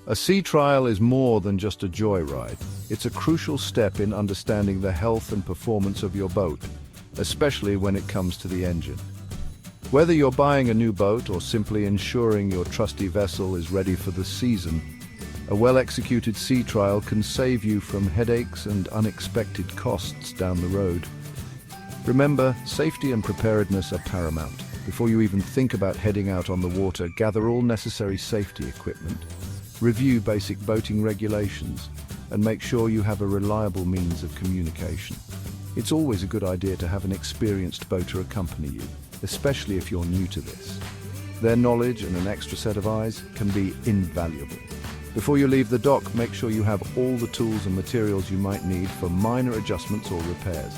A sea trial is more than just a joyride. It's a crucial step in understanding the health and performance of your boat, especially when it comes to the engine. Whether you're buying a new boat or simply ensuring your trusty vessel is ready for the season, a well-executed sea trial can save you from headaches and unexpected costs down the road. Remember, safety and preparedness are paramount. Before you even think about heading out on the water, gather all necessary safety equipment. Review basic boating regulations and make sure you have a reliable means of communication. It's always a good idea to have an experienced boater accompany you, especially if you're new to this. Their knowledge and an extra set of eyes can be invaluable. Before you leave the dock, make sure you have all the tools and materials you might need for minor adjustments or repairs.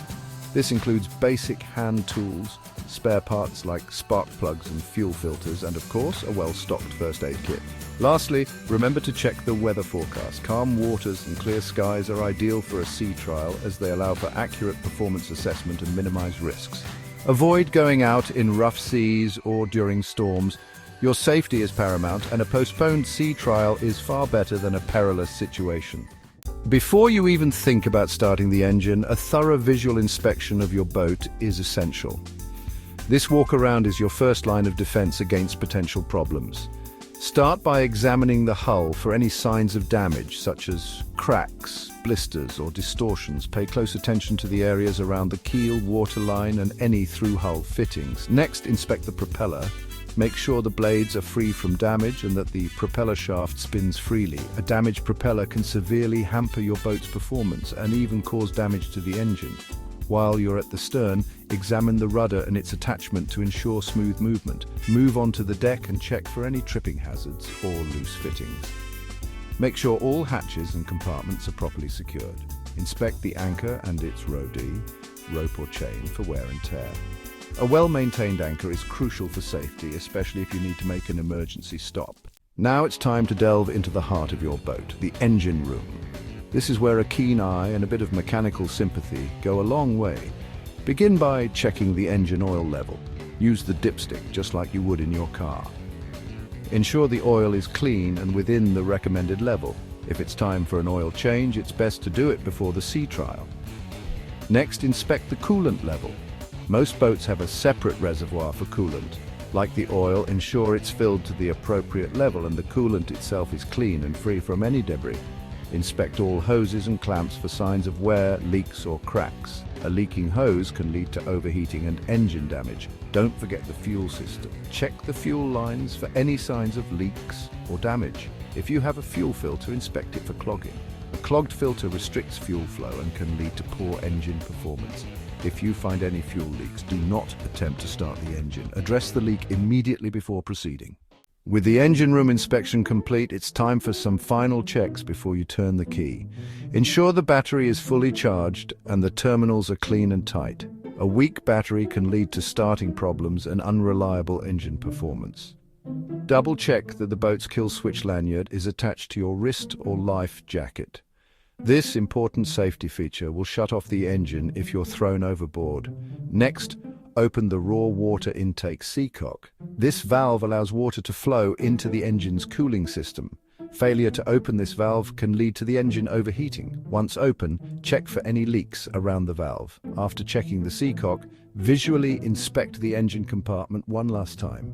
This includes basic hand tools, spare parts like spark plugs and fuel filters, and of course, a well-stocked first aid kit. Lastly, remember to check the weather forecast. Calm waters and clear skies are ideal for a sea trial as they allow for accurate performance assessment and minimize risks. Avoid going out in rough seas or during storms. Your safety is paramount, and a postponed sea trial is far better than a perilous situation. Before you even think about starting the engine, a thorough visual inspection of your boat is essential. This walk-around is your first line of defense against potential problems. Start by examining the hull for any signs of damage, such as cracks, blisters, or distortions. Pay close attention to the areas around the keel, waterline, and any through-hull fittings. Next, inspect the propeller. Make sure the blades are free from damage and that the propeller shaft spins freely. A damaged propeller can severely hamper your boat's performance and even cause damage to the engine. While you're at the stern, examine the rudder and its attachment to ensure smooth movement. Move onto the deck and check for any tripping hazards or loose fittings. Make sure all hatches and compartments are properly secured. Inspect the anchor and its rodee, rope or chain, for wear and tear. A well-maintained anchor is crucial for safety, especially if you need to make an emergency stop. Now it's time to delve into the heart of your boat, the engine room. This is where a keen eye and a bit of mechanical sympathy go a long way. Begin by checking the engine oil level. Use the dipstick just like you would in your car. Ensure the oil is clean and within the recommended level. If it's time for an oil change, it's best to do it before the sea trial. Next, inspect the coolant level. Most boats have a separate reservoir for coolant. Like the oil, ensure it's filled to the appropriate level and the coolant itself is clean and free from any debris. Inspect all hoses and clamps for signs of wear, leaks, or cracks. A leaking hose can lead to overheating and engine damage. Don't forget the fuel system. Check the fuel lines for any signs of leaks or damage. If you have a fuel filter, inspect it for clogging. A clogged filter restricts fuel flow and can lead to poor engine performance. If you find any fuel leaks, do not attempt to start the engine. Address the leak immediately before proceeding. With the engine room inspection complete, it's time for some final checks before you turn the key. Ensure the battery is fully charged and the terminals are clean and tight. A weak battery can lead to starting problems and unreliable engine performance. Double check that the boat's kill switch lanyard is attached to your wrist or life jacket. This important safety feature will shut off the engine if you're thrown overboard. Next, open the raw water intake seacock. This valve allows water to flow into the engine's cooling system. Failure to open this valve can lead to the engine overheating. Once open, check for any leaks around the valve. After checking the seacock, visually inspect the engine compartment one last time.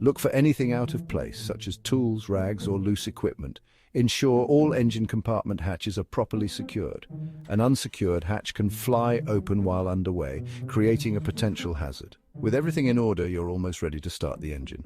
Look for anything out of place, such as tools, rags, or loose equipment. Ensure all engine compartment hatches are properly secured. An unsecured hatch can fly open while underway, creating a potential hazard. With everything in order, you're almost ready to start the engine.